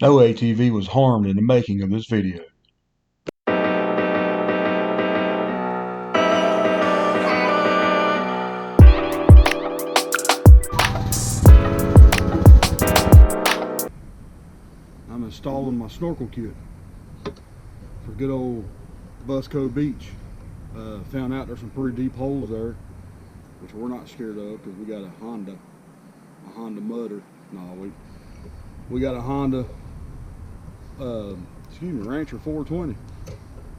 No ATV was harmed in the making of this video. I'm installing my snorkel kit for good old Busco Beach. Found out there's some pretty deep holes there, which we're not scared of because we got a Honda Mudder. No, we got a Honda, Rancher 420.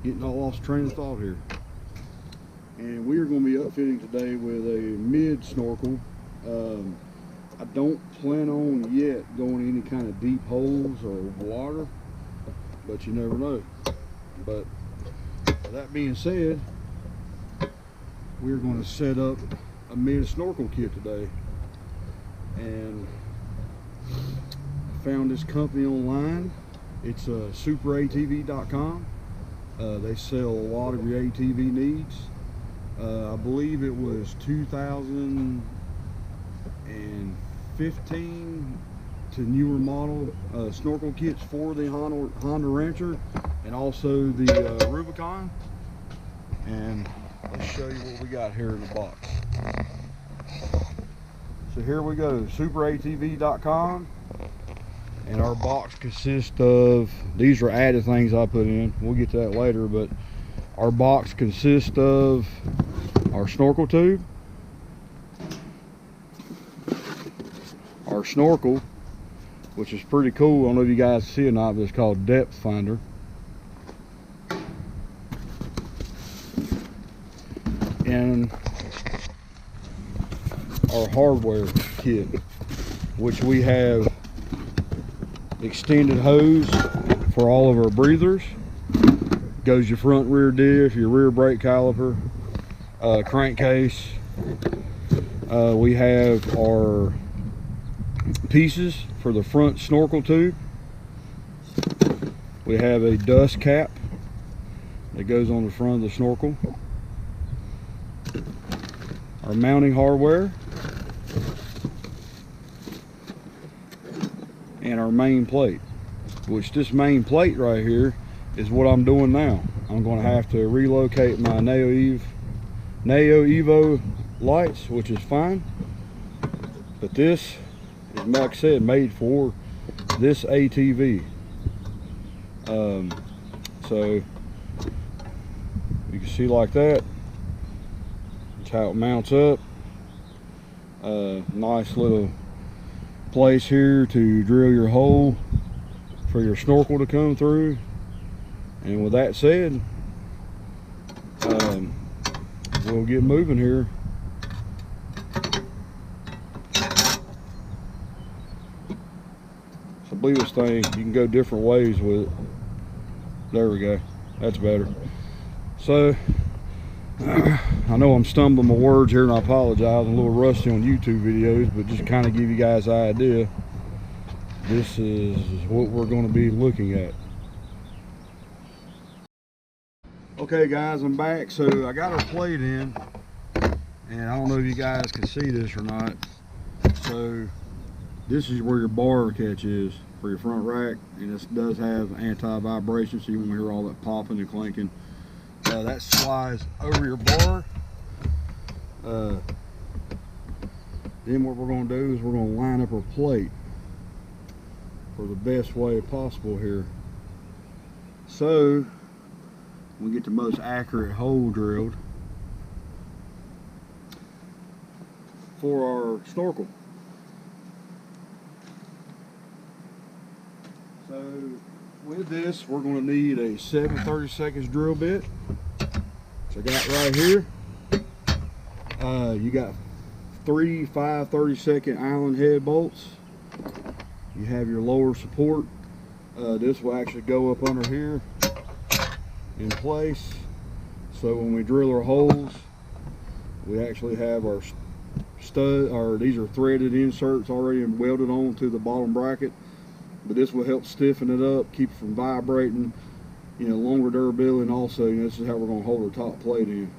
Getting all lost train of thought here. And we are going to be upfitting today with a mid snorkel. I don't plan on yet going any kind of deep holes or water, but you never know. But that being said, we're going to set up a mid snorkel kit today. And I found this company online. It's superatv.com. They sell a lot of your ATV needs. I believe it was 2015 to newer model snorkel kits for the Honda Rancher and also the Rubicon. And let's show you what we got here in the box. So here we go, superatv.com, and our box consists of, these are added things I put in, we'll get to that later, but our box consists of our snorkel tube, our snorkel, which is pretty cool. I don't know if you guys see it or not, but it's called Depth Finder. And our hardware kit, which we have extended hose for all of our breathers. Goes your front rear diff, your rear brake caliper, crankcase. We have our pieces for the front snorkel tube. We have a dust cap that goes on the front of the snorkel. Our mounting hardware. And our main plate, which this main plate right here is what I'm doing now. I'm going to have to relocate my Neo Evo lights, which is fine, but this is, like I said, made for this ATV. So you can see like that. That's how it mounts up. Nice little place here to drill your hole for your snorkel to come through. And with that said, we'll get moving here. So I believe this thing, you can go different ways with it. There we go, that's better. So I know I'm stumbling my words here, and I apologize. I'm a little rusty on YouTube videos, but just kind of give you guys an idea. This is what we're going to be looking at. Okay guys, I'm back. So I got our plate in, and I don't know if you guys can see this or not. So this is where your bar catch is for your front rack, and this does have anti-vibration, so you won't hear all that popping and clanking. That slides over your bar. Then what we're going to do is we're going to line up our plate for the best way possible here, so we get the most accurate hole drilled for our snorkel. So with this, we're going to need a 7/32 drill bit. So I got right here. You got 3 5/32 Allen head bolts. You have your lower support. This will actually go up under here in place. So when we drill our holes, we actually have our stud, or these are threaded inserts already welded on to the bottom bracket. But this will help stiffen it up, keep it from vibrating, you know, longer durability, and also, you know, this is how we're going to hold our top plate in.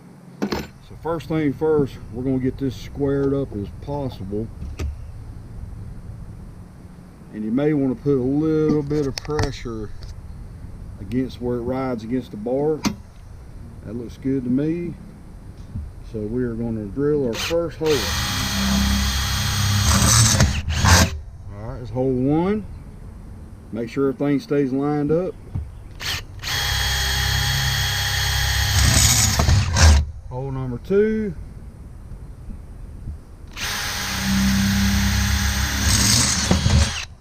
So first thing first, we're going to get this squared up as possible. and you may want to put a little bit of pressure against where it rides against the bar. That looks good to me. So we are going to drill our first hole. All right, it's hole 1. Make sure everything stays lined up. Hole number 2.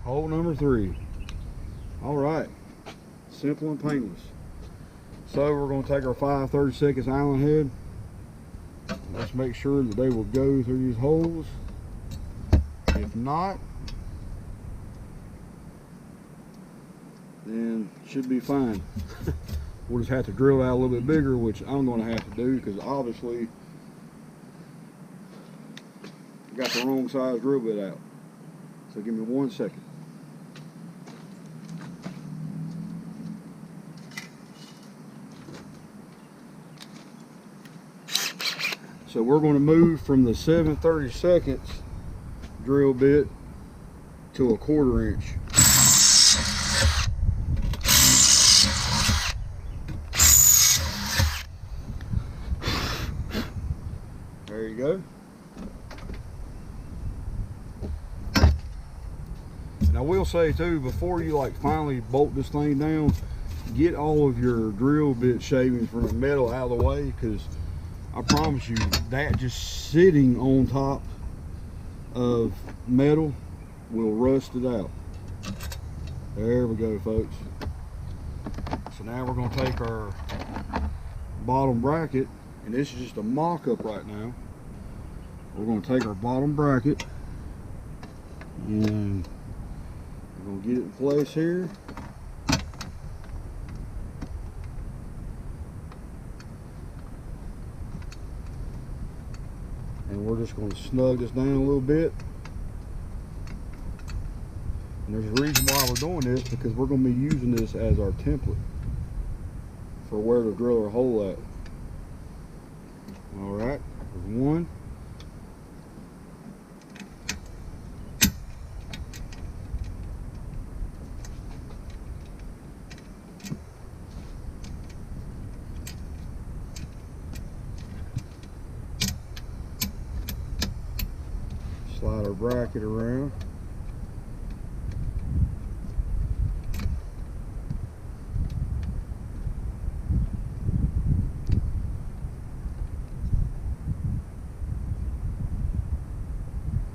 Hole number 3. All right, simple and painless. So we're going to take our 5 30-second Allen head. Let's make sure that they will go through these holes. If not, then it should be fine. We'll just have to drill it out a little bit bigger, which I'm going to have to do because obviously I got the wrong size drill bit out. So give me 1 second. So we're going to move from the 7 30-second drill bit to a 1/4 inch. There you go. Now we'll say too, before you like finally bolt this thing down, get all of your drill bit shavings from the metal out of the way, because I promise you that just sitting on top of metal will rust it out. There we go, folks. So now we're going to take our bottom bracket, and this is just a mock-up right now. We're going to take our bottom bracket and we're going to get it in place here. And we're just going to snug this down a little bit. And there's a reason why we're doing this, because we're going to be using this as our template for where to drill our hole at. Alright, there's 1. Slide our bracket around.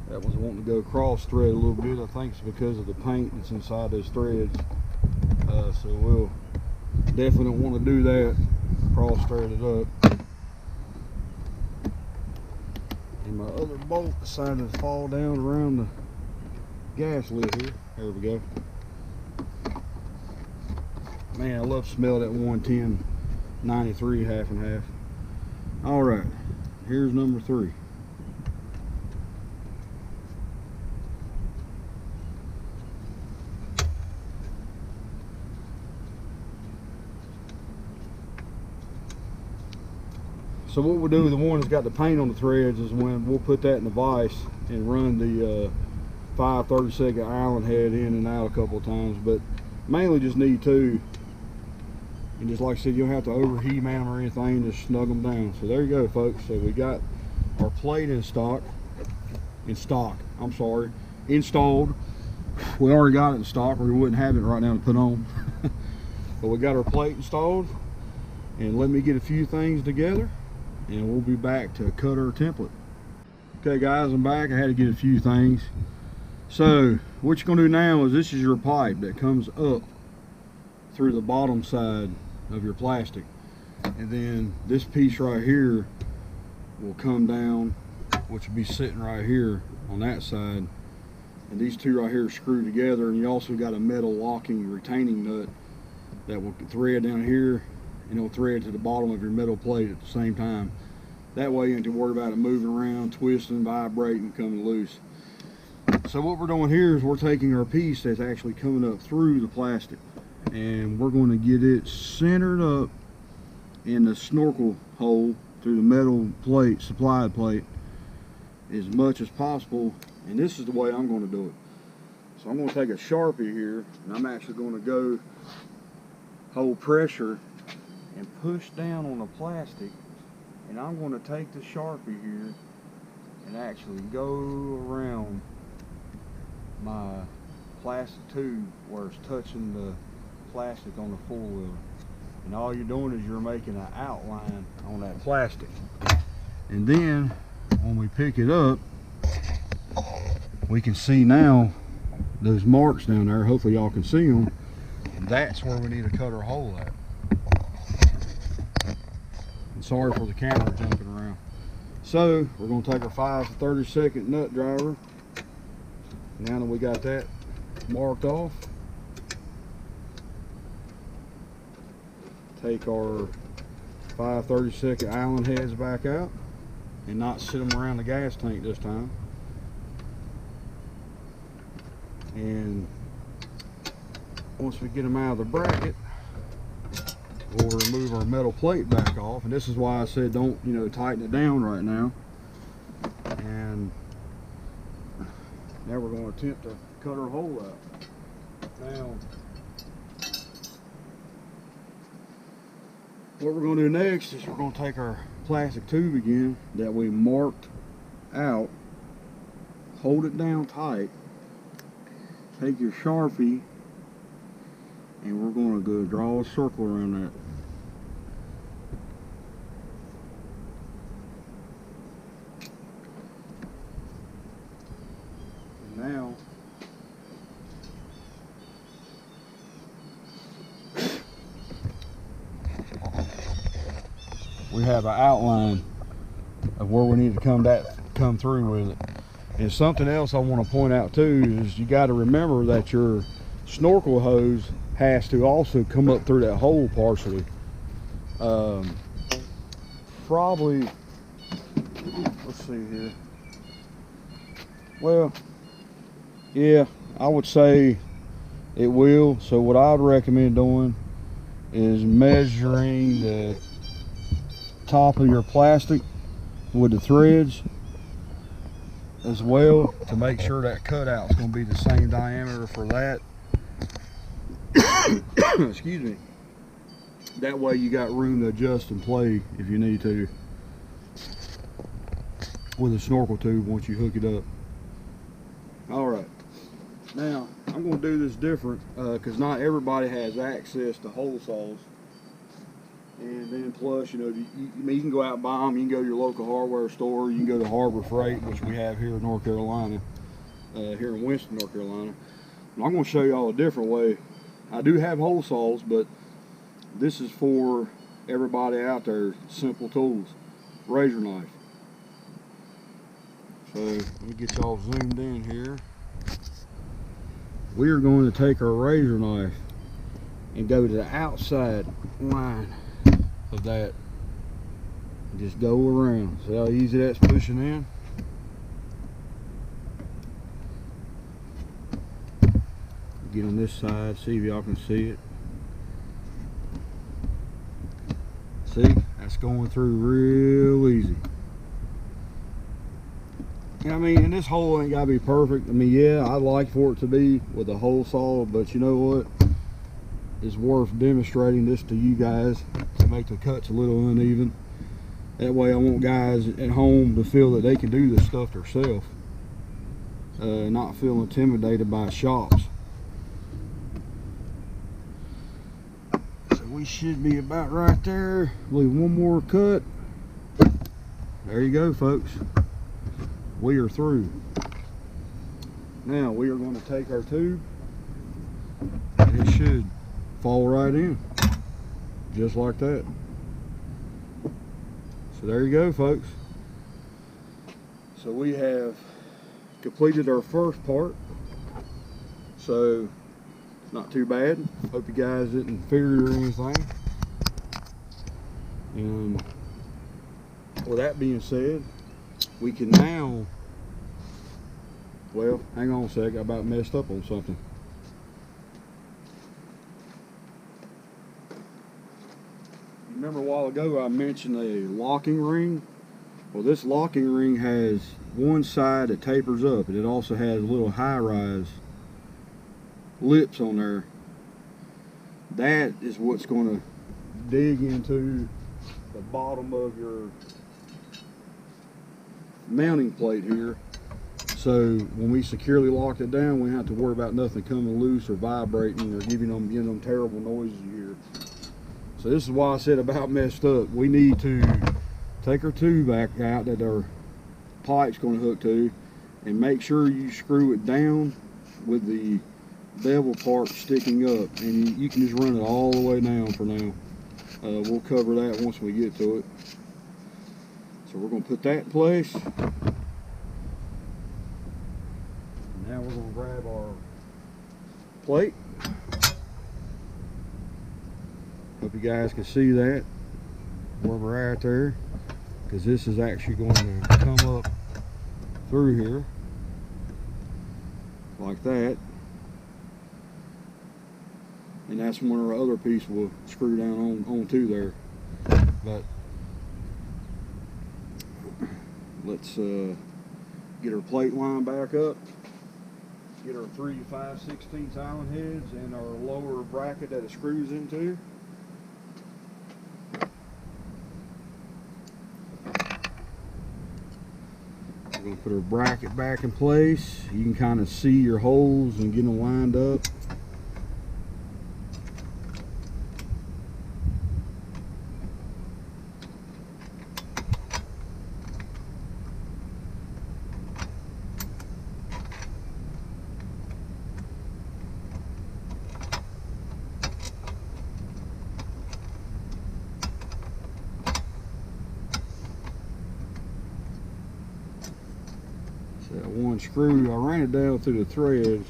That was wanting to go cross thread a little bit. I think it's because of the paint that's inside those threads. So we'll definitely want to do that. Cross thread it up. And my other bolt decided to fall down around the gas lid here. There we go. Man, I love to smell that 110 93 half and half. All right, here's number 3. So what we'll do with the one that's got the paint on the threads is when we'll put that in the vise and run the 5 30-second Allen head in and out a couple of times, but mainly just need 2. And just like I said, you don't have to overheat them or anything, just snug them down. So there you go, folks. So we got our plate installed. We already got it in stock, or we wouldn't have it right now to put on. But we got our plate installed, and let me get a few things together and we'll be back to cut our template. Okay guys, I'm back. I had to get a few things. So what you're gonna do now is, this is your pipe that comes up through the bottom side of your plastic, and then this piece right here will come down, which will be sitting right here on that side, and these two right here screw together, and you also got a metal locking retaining nut that will thread down here, and it'll thread to the bottom of your metal plate at the same time. That way you don't have to worry about it moving around, twisting, vibrating, coming loose. So what we're doing here is we're taking our piece that's actually coming up through the plastic, and we're going to get it centered up in the snorkel hole through the metal plate, supplied plate, as much as possible. And this is the way I'm going to do it. So I'm going to take a Sharpie here, and I'm actually going to go hold pressure and push down on the plastic, and I'm going to take the Sharpie here and actually go around my plastic tube where it's touching the plastic on the four-wheeler. And all you're doing is you're making an outline on that plastic. And then when we pick it up, we can see now those marks down there. Hopefully y'all can see them. That's where we need to cut our hole at. And sorry for the camera jumping around. So we're going to take our 5 to 30-second nut driver. Now that we got that marked off, take our 5 30-second Allen heads back out and not sit them around the gas tank this time. And once we get them out of the bracket, we'll remove our metal plate back off. And this is why I said don't, you know, tighten it down right now. And now we're going to attempt to cut our hole out. Now, what we're going to do next is we're going to take our plastic tube again that we marked out, hold it down tight, take your Sharpie, and we're going to go draw a circle around that. And now we have an outline of where we need to come through with it. And something else I want to point out too is you got to remember that your snorkel hose has to also come up through that hole partially. Probably, let's see here. Well, yeah, I would say it will. So what I'd recommend doing is measuring the top of your plastic with the threads as well to make sure that cutout is going to be the same diameter for that. Excuse me. That way you got room to adjust and play if you need to with a snorkel tube once you hook it up. Alright, now I'm going to do this different because not everybody has access to hole saws. And then plus, you know, you can go out and buy them. You can go to your local hardware store. You can go to Harbor Freight, which we have here in North Carolina, here in Winston, North Carolina. And I'm going to show y'all a different way. I do have hole saws, but this is for everybody out there. Simple tools, razor knife. So let me get y'all zoomed in here. We are going to take our razor knife and go to the outside line of that and just go around. See how easy that's pushing in? Get on this side, see if y'all can see it. See, that's going through real easy. I mean, and this hole ain't gotta be perfect. I mean, yeah, I'd like for it to be with a hole saw, but you know what? It's worth demonstrating this to you guys to make the cuts a little uneven. That way I want guys at home to feel that they can do this stuff themselves, not feel intimidated by shops. So we should be about right there. Leave one more cut. There you go, folks. We are through. Now we are going to take our tube and it should fall right in, just like that. So there you go, folks. So we have completed our first part. So not too bad. Hope you guys didn't figure or anything. And with that being said, we can now, well, hang on a sec, I about messed up on something. Remember a while ago I mentioned a locking ring? Well, this locking ring has one side that tapers up, and it also has a little high rise lips on there. That is what's going to dig into the bottom of your mounting plate here. So when we securely locked it down, we don't have to worry about nothing coming loose or vibrating or giving them terrible noises you hear. So this is why I said about messed up. We need to take our tube back out that our pipe's going to hook to, and make sure you screw it down with the bevel part sticking up, and you can just run it all the way down for now. We'll cover that once we get to it. So we're going to put that in place. Now we're going to grab our plate. Hope you guys can see that where we're at there, because this is actually going to come up through here like that, and that's when our other piece will screw down onto there. But let's get our plate line back up, get our 3 5/16 Allen heads and our lower bracket that it screws into. We're going to put our bracket back in place. You can kind of see your holes and get them lined up. That one screw, I ran it down through the threads.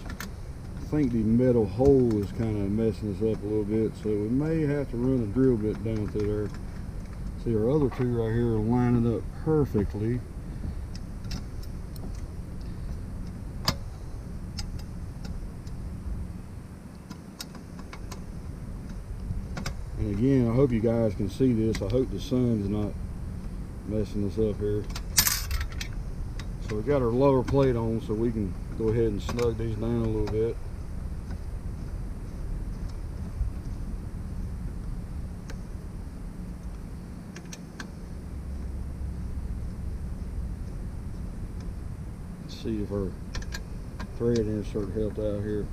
I think the metal hole is kind of messing us up a little bit, so we may have to run a drill bit down through there. See, our other two right here are lining up perfectly. And again, I hope you guys can see this. I hope the sun's not messing us up here. So we got our lower plate on, so we can go ahead and snug these down a little bit. Let's see if our thread insert helped out here.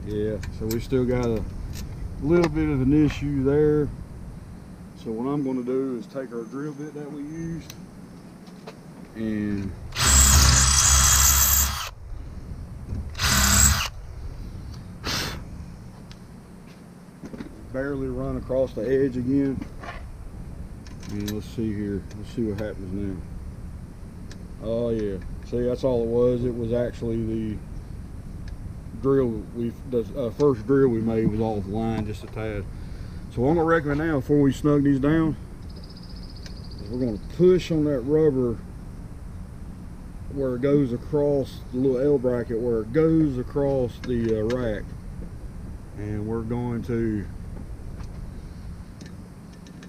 Yeah, so we still got a little bit of an issue there. So what I'm going to do is take our drill bit that we used and barely run across the edge again. And let's see here. Let's see what happens now. Oh yeah. See, that's all it was. It was actually the drill. The first drill we made was off line just a tad. So what I'm going to recommend now, before we snug these down, is we're going to push on that rubber where it goes across the little L bracket, where it goes across the rack. And we're going to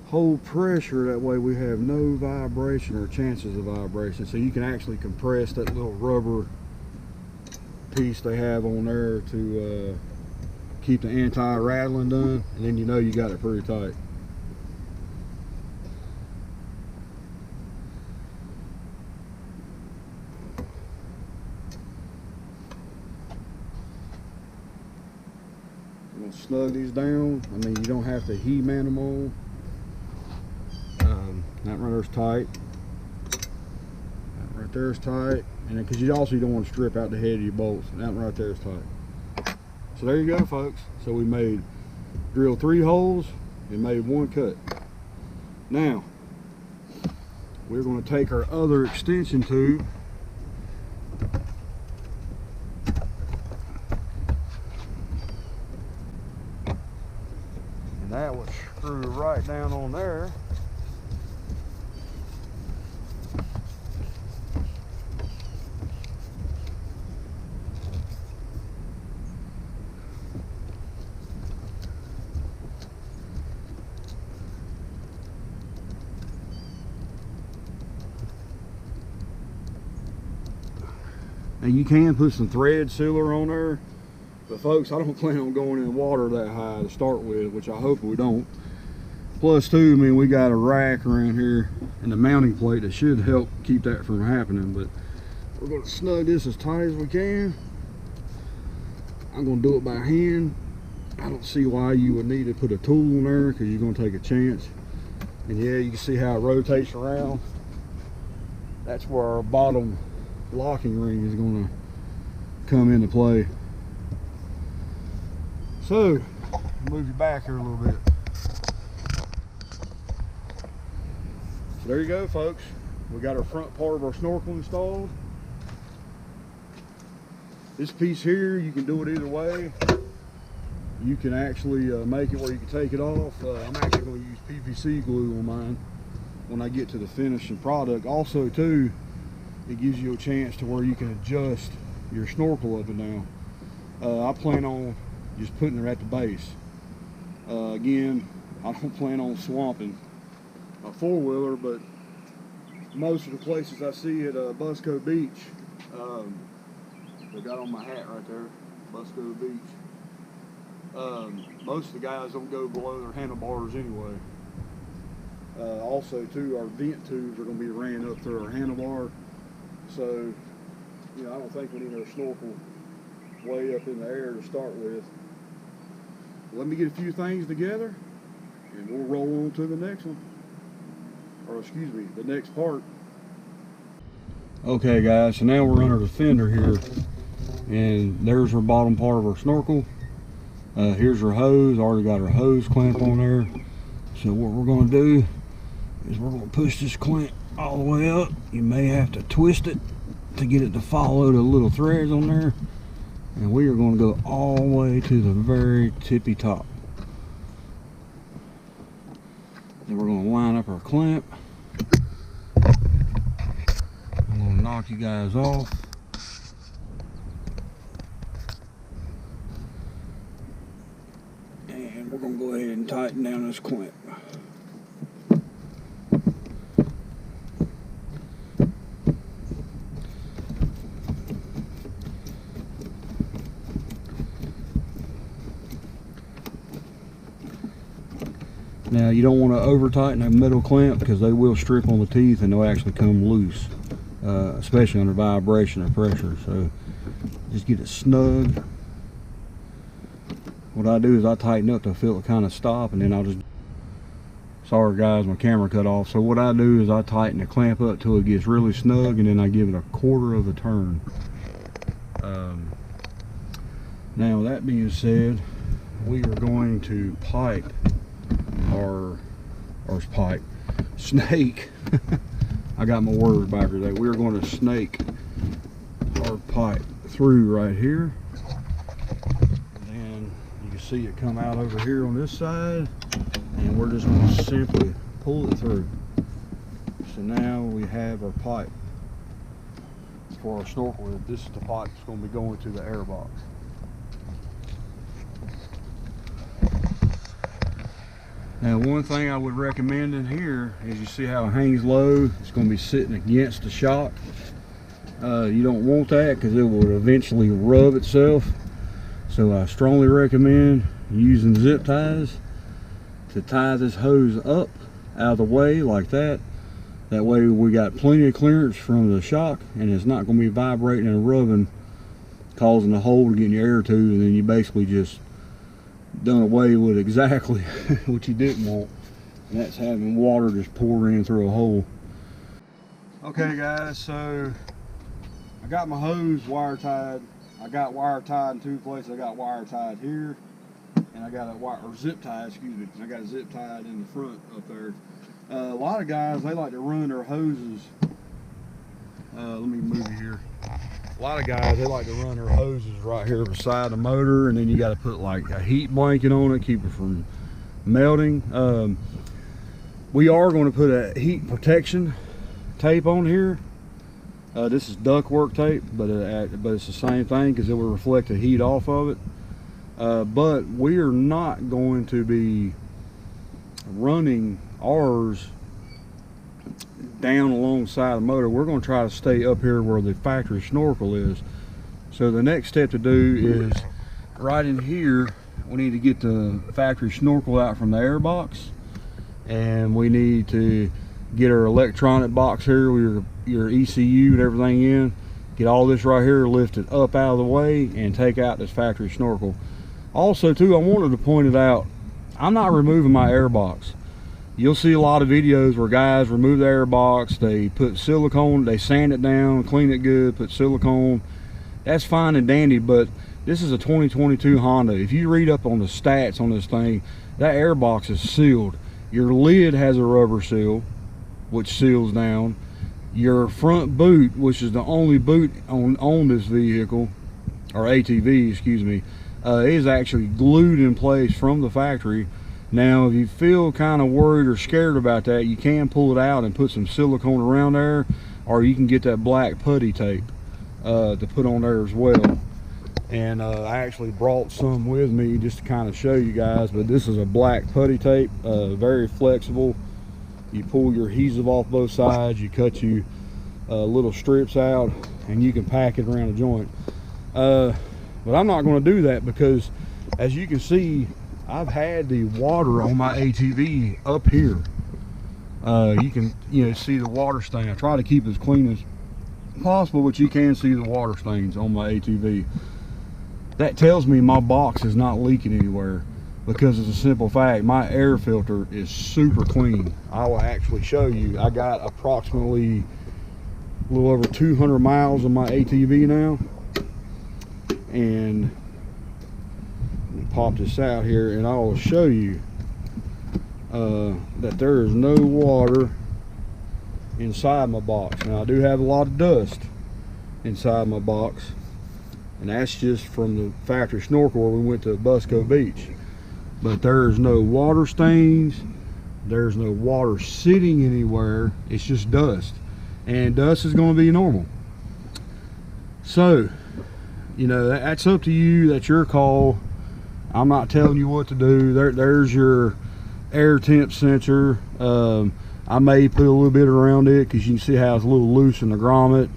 hold pressure, that way we have no vibration or chances of vibration. So you can actually compress that little rubber piece they have on there to keep the anti-rattling done, and then you know you got it pretty tight. I'm gonna snug these down. I mean, you don't have to He-man them on. That right there's tight. That right there's tight, and because you also don't want to strip out the head of your bolts. And that right there is tight. So there you go, folks. So we drilled 3 holes and made 1 cut. Now we're going to take our other extension tube and that would screw right down on there. Now you can put some thread sealer on there, but folks, I don't plan on going in water that high to start with, which I hope we don't. Plus too, I mean, we got a rack around here and the mounting plate that should help keep that from happening, but we're gonna snug this as tight as we can. I'm gonna do it by hand. I don't see why you would need to put a tool on there, because you're gonna take a chance. And yeah, you can see how it rotates around. That's where our bottom locking ring is gonna come into play. So, move you back here a little bit. So there you go, folks. We got our front part of our snorkel installed. This piece here, you can do it either way. You can actually make it where you can take it off. I'm actually going to use PVC glue on mine when I get to the finishing product. Also too, it gives you a chance to where you can adjust your snorkel up and down. I plan on just putting it at the base. Again, I don't plan on swamping a four-wheeler, but most of the places I see at Busco Beach, they got on my hat right there, Busco Beach. Most of the guys don't go below their handlebars anyway. Also too, our vent tubes are going to be ran up through our handlebar, so you know, I don't think we need our snorkel way up in the air to start with. Let me get a few things together and we'll roll on to the next one, or excuse me, the next part. Okay guys, so now we're under the fender here, and there's our bottom part of our snorkel. Here's our hose. Already got our hose clamp on there. So what we're going to do is we're going to push this clamp all the way up. You may have to twist it to get it to follow the little threads on there, and we are going to go all the way to the very tippy top. Then we're going to line up our clamp. I'm going to knock you guys off. And we're going to go ahead and tighten down this clamp. Now you don't want to over tighten a metal clamp, because they will strip on the teeth and they'll actually come loose, especially under vibration or pressure. So just get it snug. What I do is I tighten up to feel it kind of stop, and then I'll just, sorry guys, my camera cut off. So what I do is I tighten the clamp up till it gets really snug, and then I give it a quarter of a turn. Now that being said, we are going to pipe our snake. I got my word back there. We are going to snake our pipe through right here. See it come out over here on this side, and we're just going to simply pull it through. So now we have our pipe for our snorkel. This is the pipe that's going to be going to the air box. Now one thing I would recommend in here is, you see how it hangs low, it's going to be sitting against the shock. You don't want that, because it will eventually rub itself. So I strongly recommend using zip ties to tie this hose up out of the way like that. That way we got plenty of clearance from the shock, and it's not going to be vibrating and rubbing, causing a hole to get in your air tube, and then you basically just done away with exactly what you didn't want, and that's having water just pour in through a hole. Okay guys, so I got my hose wire tied. I got wire tied in two places. I got wire tied here, and I got a wire, or zip tie, excuse me. I got a zip tied in the front up there. A lot of guys, they like to run their hoses. Let me move you here. A lot of guys, they like to run their hoses right here beside the motor, and then you got to put like a heat blanket on it, keep it from melting. We are going to put a heat protection tape on here. This is ductwork tape, but it's the same thing, because it will reflect the heat off of it. But we are not going to be running ours down alongside the motor. We're going to try to stay up here where the factory snorkel is. So the next step to do is right in here, we need to get the factory snorkel out from the air box, and we need to get our electronic box here with your ECU and everything in. Get all this right here lifted up out of the way and take out this factory snorkel. Also too, I wanted to point it out, I'm not removing my air box. You'll see a lot of videos where guys remove the air box, they put silicone, they sand it down, clean it good, put silicone. That's fine and dandy, but this is a 2022 Honda. If you read up on the stats on this thing, that air box is sealed. Your lid has a rubber seal, which seals down. Your front boot, which is the only boot on this vehicle, or ATV, excuse me, is actually glued in place from the factory. Now, if you feel kind of worried or scared about that, you can pull it out and put some silicone around there, or you can get that black putty tape to put on there as well. And I actually brought some with me just to kind of show you guys, but this is a black putty tape, very flexible. You pull your adhesive off both sides, you cut you little strips out, and you can pack it around a joint. But I'm not going to do that because, as you can see, I've had the water on my ATV up here. You can see the water stain. I try to keep it as clean as possible, but you can see the water stains on my ATV. That tells me my box is not leaking anywhere, because it's a simple fact, my air filter is super clean. I will actually show you. I got approximately a little over 200 miles on my ATV now, and pop this out here and I will show you that there is no water inside my box. Now, I do have a lot of dust inside my box, and that's just from the factory snorkel where we went to Busco Beach. But there's no water stains, there's no water sitting anywhere. It's just dust, and dust is going to be normal. So, you know, that's up to you. That's your call. I'm not telling you what to do. There's your air temp sensor. I may put a little bit around it because you can see how it's a little loose in the grommet.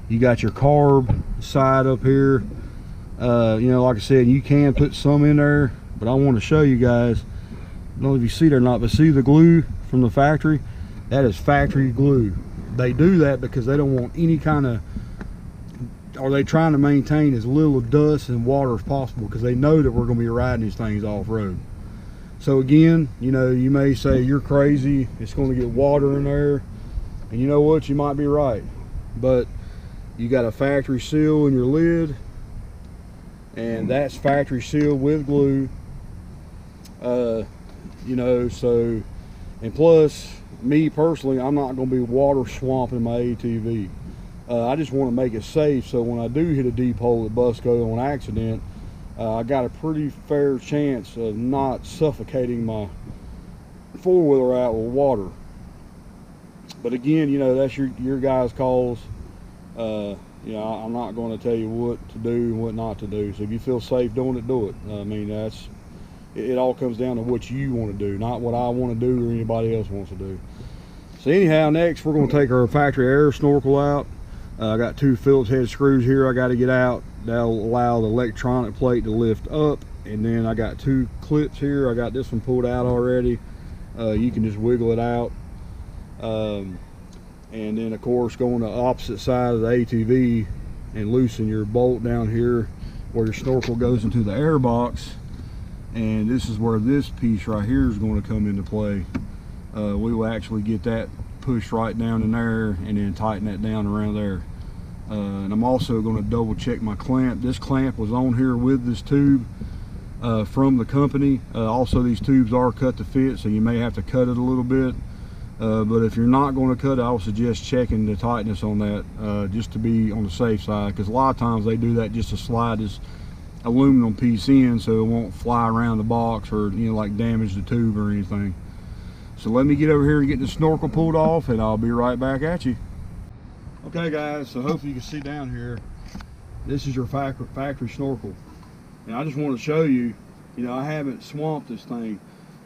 You got your carb side up here. You know, like I said, you can put some in there, but I want to show you guys. I don't know if you see it or not, but see the glue from the factory? That is factory glue. They do that because they don't want any kind of, or they trying to maintain as little dust and water as possible, because they know that we're going to be riding these things off-road. So again, you know, you may say you're crazy, it's going to get water in there, and you know what, you might be right, but you got a factory seal in your lid, and that's factory sealed with glue. You know, so, and plus, me personally, I'm not going to be water swamping my ATV. I just want to make it safe, so when I do hit a deep hole at Busco on accident, I got a pretty fair chance of not suffocating my four-wheeler out with water. But again, you know, that's your guys' calls. You know, I'm not going to tell you what to do and what not to do. So if you feel safe doing it, do it. I mean, it all comes down to what you want to do, not what I want to do or anybody else wants to do. So anyhow, next we're going to take our factory air snorkel out. I got 2 Phillips head screws here I got to get out. That'll allow the electronic plate to lift up, and then I got 2 clips here. I got this one pulled out already. You can just wiggle it out, and then of course go on the opposite side of the ATV and loosen your bolt down here where your snorkel goes into the air box, and this is where this piece right here is going to come into play. We will actually get that pushed right down in there and then tighten that down around there. And I'm also going to double check my clamp. This clamp was on here with this tube from the company. Also, these tubes are cut to fit, so you may have to cut it a little bit. But if you're not going to cut it, I would suggest checking the tightness on that, just to be on the safe side, because a lot of times they do that just to slide this aluminum piece in so it won't fly around the box or, you know, like damage the tube or anything. So let me get over here and get the snorkel pulled off, and I'll be right back at you. Okay guys, so hopefully you can see down here, this is your factory snorkel. And I just want to show you, you know, I haven't swamped this thing,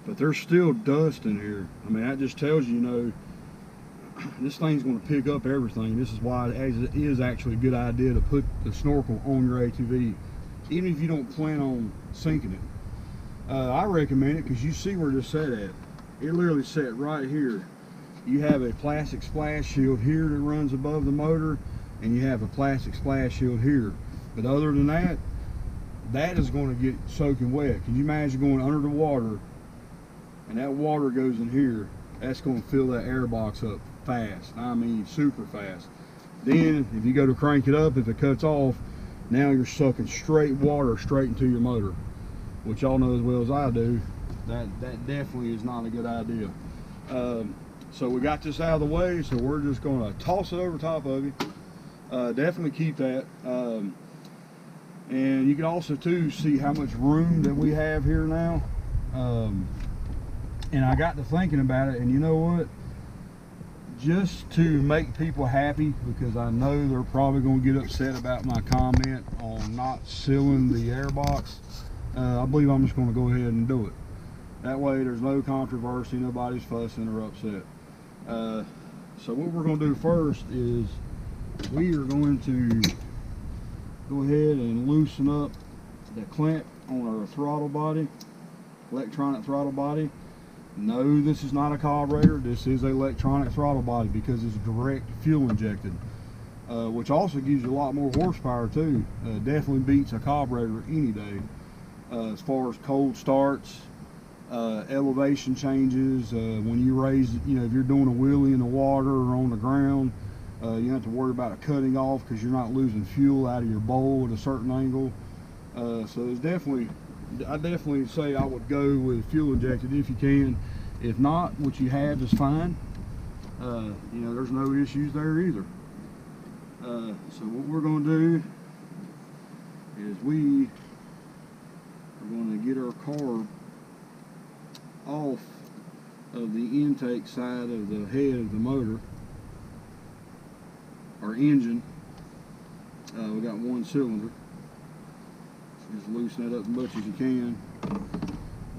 but there's still dust in here. I mean, that just tells you, you know, this thing's going to pick up everything. This is why it is actually a good idea to put the snorkel on your ATV, even if you don't plan on sinking it. I recommend it because you see where this set at. It literally set right here. You have a plastic splash shield here that runs above the motor, and you have a plastic splash shield here. But other than that, that is going to get soaking wet. Can you imagine going under the water and that water goes in here? That's going to fill that air box up fast. I mean super fast. Then if you go to crank it up, if it cuts off, now you're sucking straight water straight into your motor, which y'all know as well as I do, that definitely is not a good idea. So we got this out of the way, so we're just going to toss it over top of you. Definitely keep that. And you can also too see how much room that we have here now. And I got to thinking about it, and you know what? Just to make people happy, because I know they're probably going to get upset about my comment on not sealing the air box, I believe I'm just going to go ahead and do it. That way there's no controversy, nobody's fussing or upset. So what we're going to do first is we are going to go ahead and loosen up the clamp on our throttle body, electronic throttle body. No, this is not a carburetor. This is an electronic throttle body because it's direct fuel injected, which also gives you a lot more horsepower too. Definitely beats a carburetor any day. As far as cold starts, elevation changes, when you raise, you know, if you're doing a wheelie in the water or on the ground, you don't have to worry about it cutting off because you're not losing fuel out of your bowl at a certain angle. So it's definitely, I definitely say I would go with fuel injected if you can. If not, what you have is fine. You know, there's no issues there either. So what we're going to do is we are going to get our carb off of the intake side of the head of the motor, our engine. We got one cylinder. Just loosen it up as much as you can.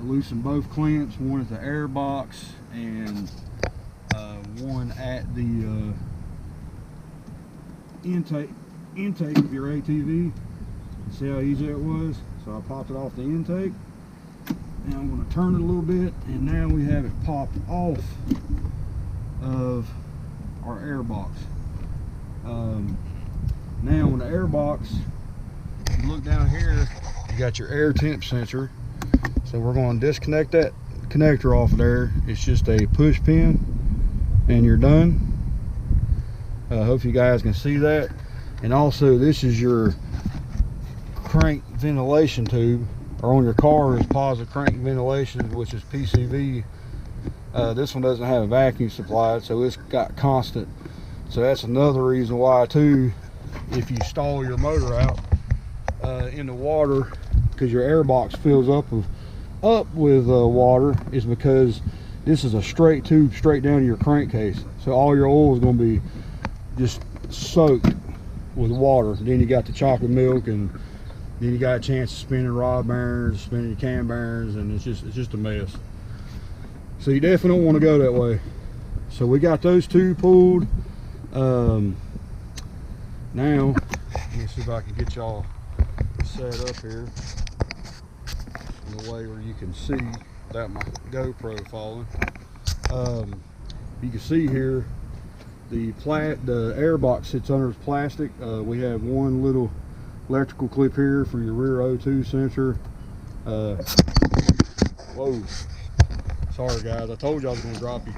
Loosen both clamps, one at the air box and one at the intake of your ATV. See how easy it was? So I popped it off the intake. Now I'm going to turn it a little bit, and now we have it popped off of our air box. Now on the air box, you look down here, you got your air temp sensor. So we're going to disconnect that connector off there. It's just a push pin and you're done. I hope you guys can see that. And also this is your crank ventilation tube, or on your car is positive crank ventilation, which is PCV. This one doesn't have a vacuum supplied, so it's got constant. So that's another reason why too, if you stall your motor out in the water, because your air box fills up with water, is because this is a straight tube straight down to your crankcase. So all your oil is going to be just soaked with water. Then you got the chocolate milk, and then you got a chance of spinning rod bearings, spinning your cam bearings, and it's just a mess. So you definitely don't want to go that way. So we got those two pulled. Now let me see if I can get y'all set up here in a way where you can see without my GoPro falling. You can see here the air box sits under its plastic. We have one little electrical clip here for your rear O2 sensor. Whoa, sorry guys, I told you I was going to drop you.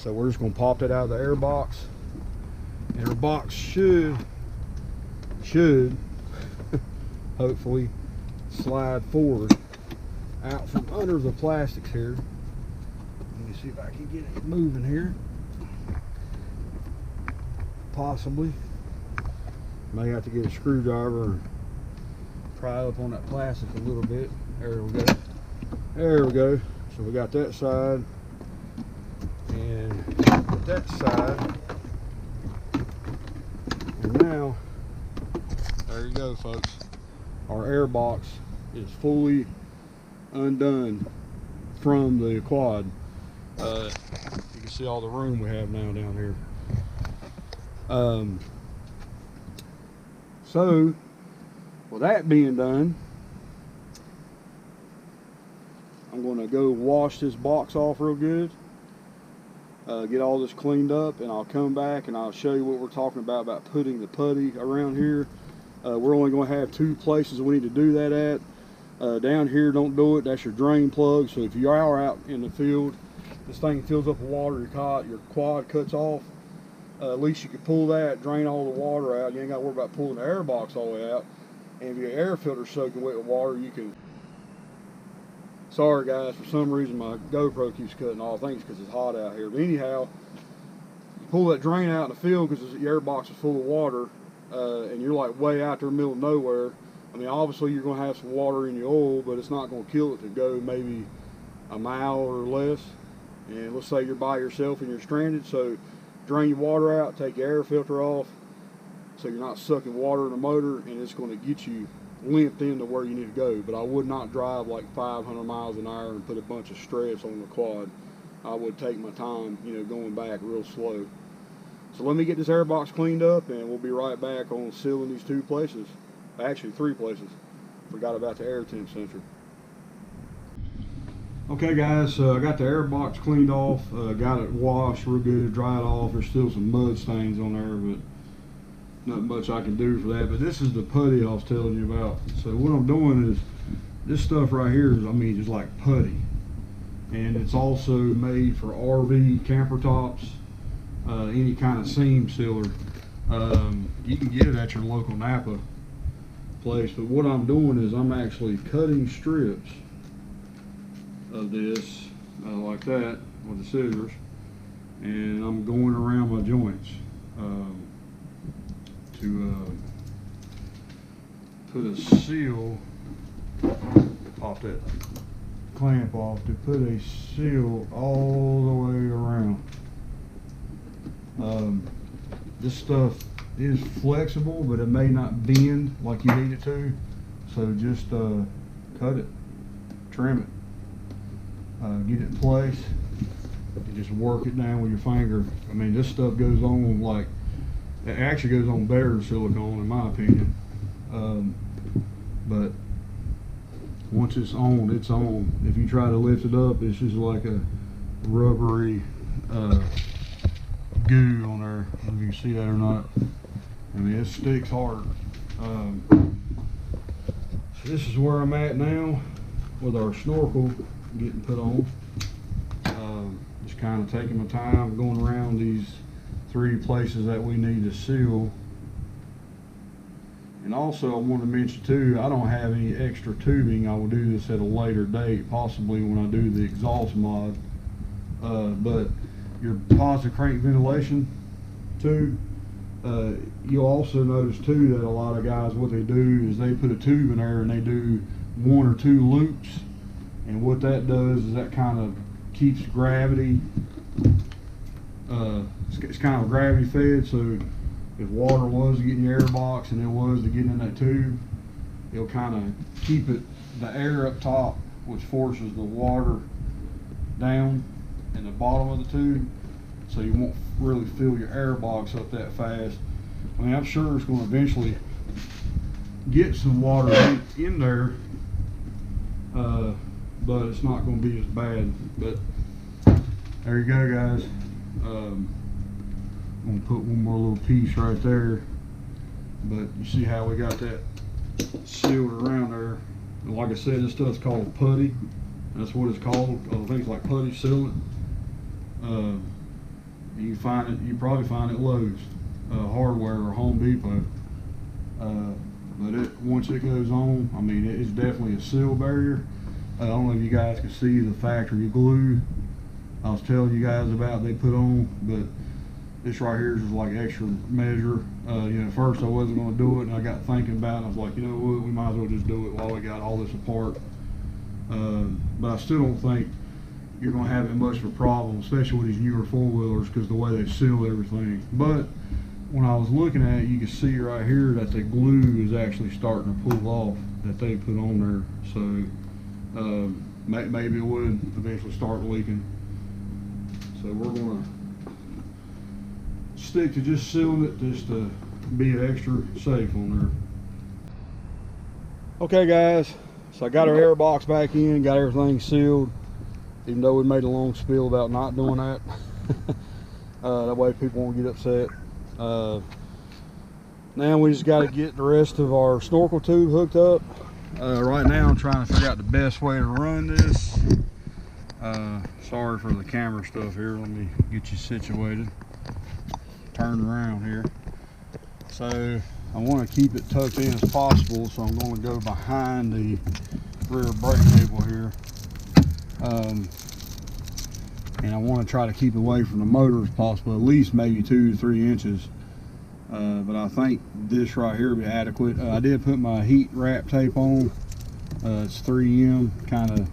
So we're just going to pop that out of the air box, and our box should hopefully slide forward out from under the plastics here. Let me see if I can get it moving here. Possibly. May have to get a screwdriver and pry up on that plastic a little bit. There we go. There we go. So we got that side and that side. And now, there you go, folks. Our air box is fully undone from the quad. You can see all the room we have now down here. So with that being done, I'm going to go wash this box off real good, get all this cleaned up, and I'll come back and I'll show you what we're talking about putting the putty around here. We're only going to have 2 places we need to do that at. Down here, don't do it. That's your drain plug. So if you are out in the field, this thing fills up with water, your quad cuts off, at least you can pull that, drain all the water out. You ain't got to worry about pulling the air box all the way out. And if your air filter's soaking wet with water, you can... Sorry guys, for some reason my GoPro keeps cutting off. I think it's because it's hot out here. But anyhow, you pull that drain out in the field because your air box is full of water, and you're like way out there in the middle of nowhere. I mean, obviously you're going to have some water in your oil, but it's not going to kill it to go maybe a mile or less. And let's say you're by yourself and you're stranded, so drain your water out, take your air filter off, so you're not sucking water in the motor, and it's going to get you limped into where you need to go. But I would not drive like 500 miles an hour and put a bunch of stress on the quad. I would take my time, you know, going back real slow. So let me get this air box cleaned up, and we'll be right back on sealing these 2 places. Actually 3 places. Forgot about the air temp sensor. Okay guys, so I got the air box cleaned off, got it washed real good, dried off. There's still some mud stains on there, but not much I can do for that. But this is the putty I was telling you about. So what I'm doing is, this stuff right here is, I mean, just like putty. And it's also made for RV camper tops, any kind of seam sealer. You can get it at your local Napa place, but what I'm doing is I'm actually cutting strips of this like that with the scissors, and I'm going around my joints to put a seal off that clamp off, to put a seal all the way around. This stuff is flexible, but it may not bend like you need it to, so just cut it, trim it, get it in place, and just work it down with your finger. I mean, this stuff goes on like, it actually goes on better than silicone in my opinion, but once it's on, it's on. If you try to lift it up, it's just like a rubbery goo on there. I don't know if you can see that or not. I mean, it sticks hard. So this is where I'm at now with our snorkel getting put on. Just kind of taking my time going around these 3 places that we need to seal. And also I want to mention too, I don't have any extra tubing. I will do this at a later date, possibly when I do the exhaust mod. But your positive crank ventilation tube, you'll also notice too that a lot of guys, what they do is they put a tube in there and they do 1 or 2 loops, and what that does is that kind of keeps gravity, it's kind of gravity fed, so if water was to get in your air box and it was to get in that tube, it'll kind of keep it, the air up top, which forces the water down in the bottom of the tube, so you won't really fill your air box up that fast. I mean, I'm sure it's going to eventually get some water in there, but it's not going to be as bad. But there you go, guys. I'm going to put one more little piece right there, but you see how we got that sealed around there. And like I said, this stuff's called putty. That's what it's called. I think it's like putty sealant. You find it, you probably find it Lowe's Hardware or Home Depot. But once it goes on, I mean, it's definitely a seal barrier. I don't know if you guys can see the factory glue I was telling you guys about they put on, but this right here is just like extra measure. You know, at first I wasn't going to do it, and I got thinking about it, and I was like, you know what, we might as well just do it while we got all this apart. But I still don't think you're going to have that much of a problem, especially with these newer four-wheelers, because the way they seal everything. But when I was looking at it, you can see right here that the glue is actually starting to pull off that they put on there. So maybe it would eventually start leaking. So we're gonna stick to just sealing it just to be extra safe on there. Okay guys, so I got our air box back in, got everything sealed, even though we made a long spiel about not doing that. That way people won't get upset. Now we just got to get the rest of our snorkel tube hooked up. Right now I'm trying to figure out the best way to run this. Sorry for the camera stuff here. Let me get you situated. Turn around here. So I want to keep it tucked in as possible, so I'm going to go behind the rear brake cable here. And I want to try to keep it away from the motor as possible, at least maybe 2 to 3 inches. But I think this right here will be adequate. I did put my heat wrap tape on. It's 3M, kind of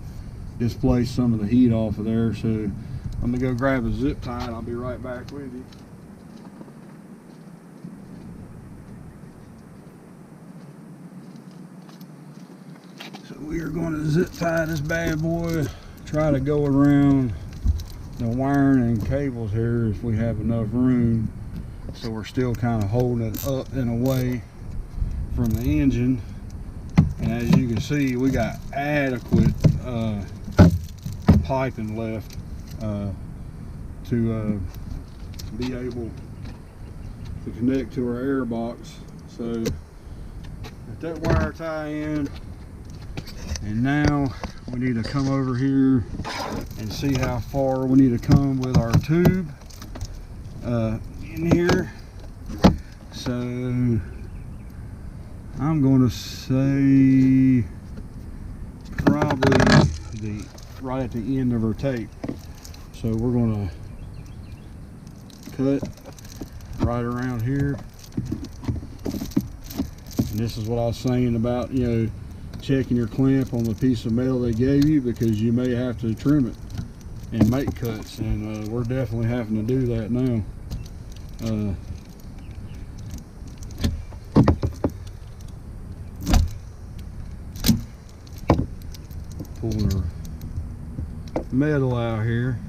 displaced some of the heat off of there. So I'm gonna go grab a zip tie and I'll be right back with you. So we are going to zip tie this bad boy, try to go around the wiring and cables here if we have enough room. So we're still kind of holding it up and away from the engine. And as you can see, we got adequate piping left to be able to connect to our air box. So get that wire tie in, and now we need to come over here and see how far we need to come with our tube in here. So I'm going to say probably right at the end of our tape. So we're going to cut right around here. And this is what I was saying about, you know, checking your clamp on the piece of metal they gave you, because you may have to trim it and make cuts, and we're definitely having to do that now. Pulling our metal out here.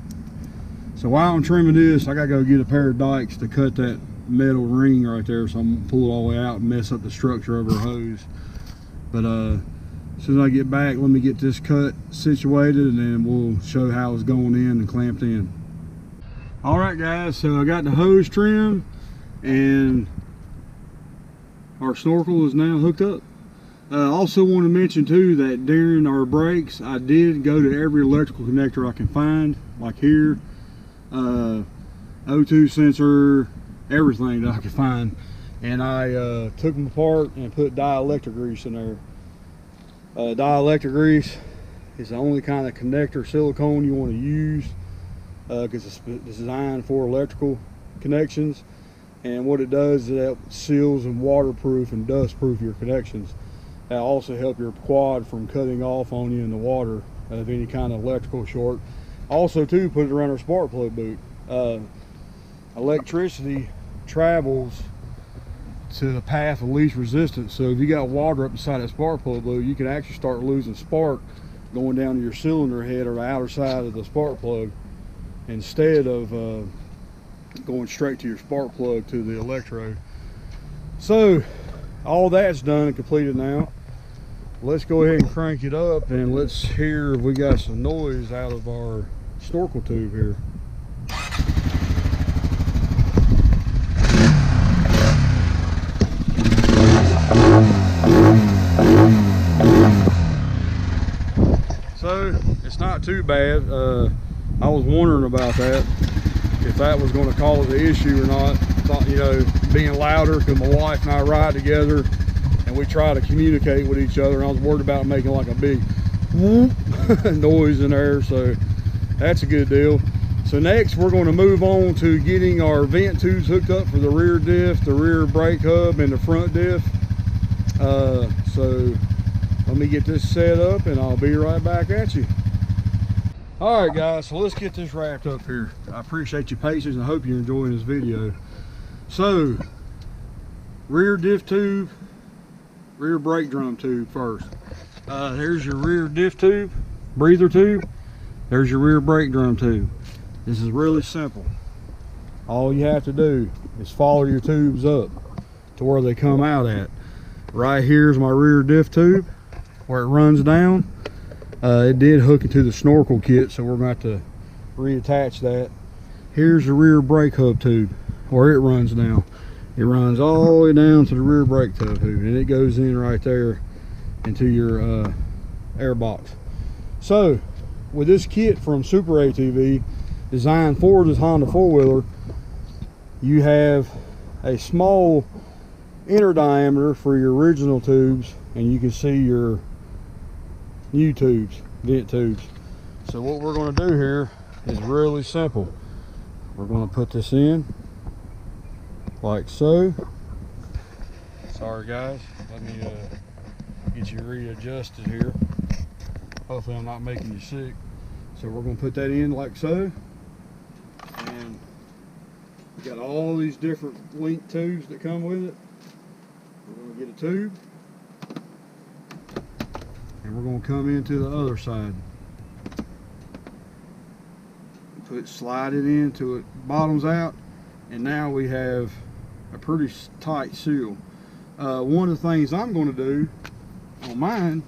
So while I'm trimming this, I gotta go get a pair of dikes to cut that metal ring right there, so I'm gonna pull it all the way out and mess up the structure of our hose. But as soon as I get back, let me get this cut situated, and then we'll show how it's going in and clamped in. All right guys, so I got the hose trimmed and our snorkel is now hooked up. I also want to mention too that during our breaks, I did go to every electrical connector I can find, like here, O2 sensor, everything that I could find, and I took them apart and put dielectric grease in there. Dielectric grease is the only kind of connector silicone you want to use, because it's designed for electrical connections, and what it does is it seals and waterproof and dust proof your connections. That also help your quad from cutting off on you in the water of any kind of electrical short. Also too, put it around our spark plug boot. Electricity travels to the path of least resistance, so if you got water up inside that spark plug boot, you can actually start losing spark going down to your cylinder head or the outer side of the spark plug, instead of going straight to your spark plug to the electrode. So all that's done and completed now. Let's go ahead and crank it up, and let's hear if we got some noise out of our snorkel tube here. So it's not too bad. I was wondering about that, if that was going to cause the issue or not. Thought, you know, being louder, because my wife and I ride together and we try to communicate with each other, and I was worried about making like a big whoop noise in there, so that's a good deal. So next we're going to move on to getting our vent tubes hooked up for the rear diff, the rear brake hub, and the front diff. So let me get this set up and I'll be right back at you. All right guys, so let's get this wrapped up here. I appreciate your patience and I hope you're enjoying this video. So rear diff tube, rear brake drum tube first. There's your rear diff tube, breather tube. There's your rear brake drum tube. This is really simple. All you have to do is follow your tubes up to where they come out at. Right here's my rear diff tube where it runs down. It did hook into the Snorkel kit, so we're about to reattach that. Here's the rear brake hub tube where it runs down. It runs all the way down to the rear brake tube, and it goes in right there into your air box. So with this kit from Super ATV, designed for this Honda four-wheeler, you have a small inner diameter for your original tubes, and you can see your new tubes, vent tubes. So what we're going to do here is really simple. We're going to put this in like so. Sorry guys, let me get you readjusted here. Hopefully I'm not making you sick. So we're going to put that in like so, and we got all these different link tubes that come with it. We're going to get a tube, and we're going to come into the other side. Slide it in till it bottoms out, and now we have a pretty tight seal. One of the things I'm going to do on mine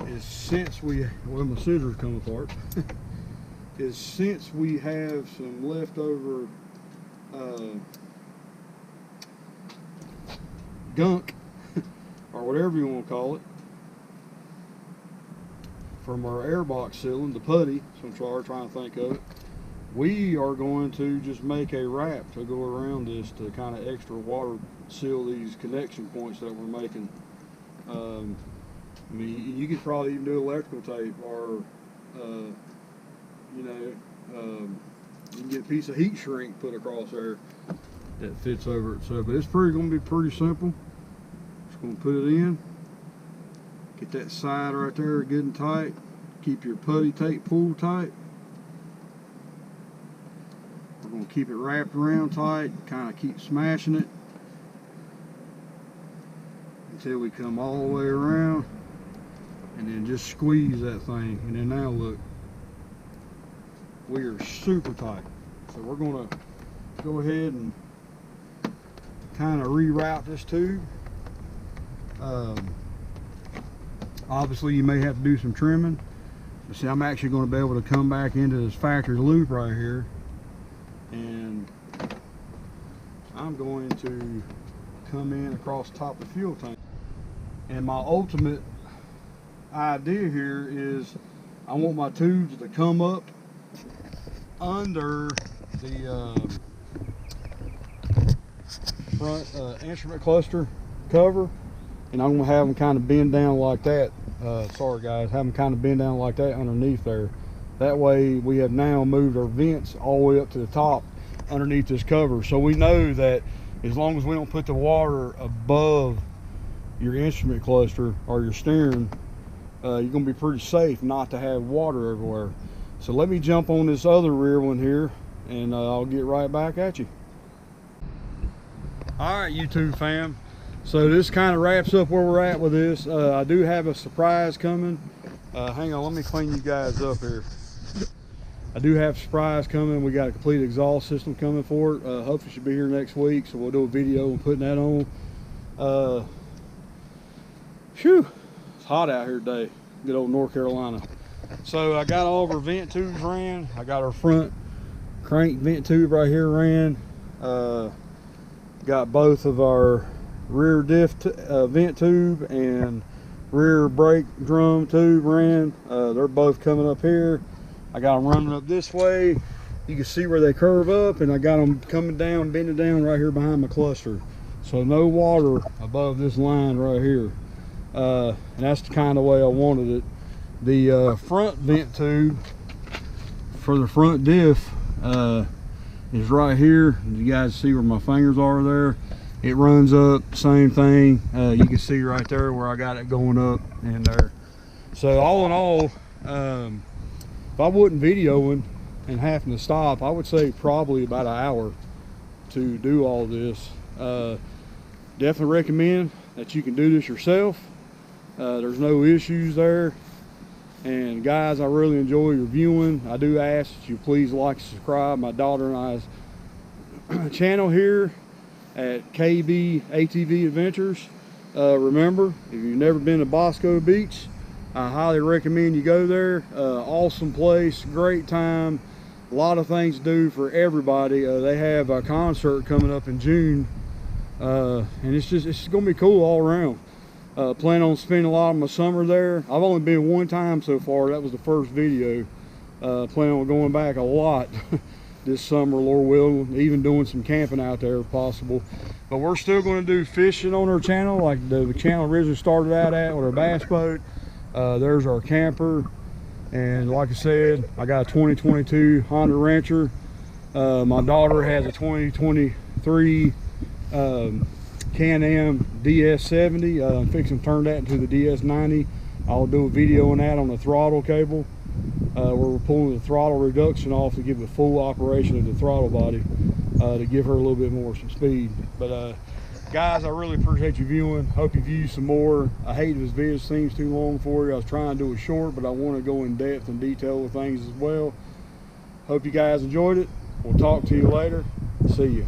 is, since we, well, my scissors come apart, is since we have some leftover gunk or whatever you want to call it from our airbox sealing, the putty, so I'm trying to think of it, we are going to just make a wrap to go around this to kind of extra water seal these connection points that we're making. I mean, you could probably even do electrical tape, or you know, you can get a piece of heat shrink put across there that fits over it. So, but it's going to be pretty simple. Just going to put it in, get that side right there good and tight, keep your putty tape pulled tight. We're going to keep it wrapped around tight, kind of keep smashing it until we come all the way around, and then just squeeze that thing. And then now look, we are super tight. So we're going to go ahead and kind of reroute this tube. Obviously you may have to do some trimming, but see, I'm actually going to be able to come back into this factory loop right here, and I'm going to come in across the top of the fuel tank. And my ultimate idea here is I want my tubes to come up under the front instrument cluster cover, and I'm going to have them kind of bend down like that. Sorry guys, have them kind of bend down like that underneath there. That way we have now moved our vents all the way up to the top underneath this cover. So we know that as long as we don't put the water above your instrument cluster or your steering, you're going to be pretty safe not to have water everywhere. So let me jump on this other rear one here, and I'll get right back at you. All right, YouTube fam. So this kind of wraps up where we're at with this. I do have a surprise coming. Hang on, let me clean you guys up here. I do have a surprise coming. We got a complete exhaust system coming for it. Hopefully should be here next week, so we'll do a video and putting that on. Phew, it's hot out here today. Good old North Carolina. So I got all of our vent tubes ran. I got our front crank vent tube right here ran. Got both of our rear diff vent tube and rear brake drum tube ran. They're both coming up here. I got them running up this way. You can see where they curve up, and I got them coming down, bending down right here behind my cluster. So no water above this line right here. And that's the kind of way I wanted it. The front vent tube for the front diff is right here. You guys see where my fingers are there. It runs up, same thing. You can see right there where I got it going up in there. So all in all, if I wasn't videoing and having to stop, I would say probably about an hour to do all this. Definitely recommend that you can do this yourself. There's no issues there. And guys, I really enjoy your viewing. I do ask that you please like and subscribe my daughter and I's channel here at KB ATV Adventures. Remember, if you've never been to Busco Beach, I highly recommend you go there. Awesome place, great time, a lot of things to do for everybody. They have a concert coming up in June, and it's gonna be cool all around. Plan on spending a lot of my summer there. I've only been one time so far. That was the first video. Plan on going back a lot this summer, Lord willing, even doing some camping out there if possible. But we're still going to do fishing on our channel like the channel originally started out at with our bass boat. There's our camper, and like I said, I got a 2022 Honda Rancher. My daughter has a 2023 Can-Am DS70. I'm fixing to turn that into the DS90. I'll do a video on that on the throttle cable. We're pulling the throttle reduction off to give the full operation of the throttle body, to give her a little bit more some speed. But guys, I really appreciate you viewing. Hope you view some more. I hate if this video seems too long for you. I was trying to do it short, but I want to go in depth and detail with things as well. Hope you guys enjoyed it. We'll talk to you later. See you.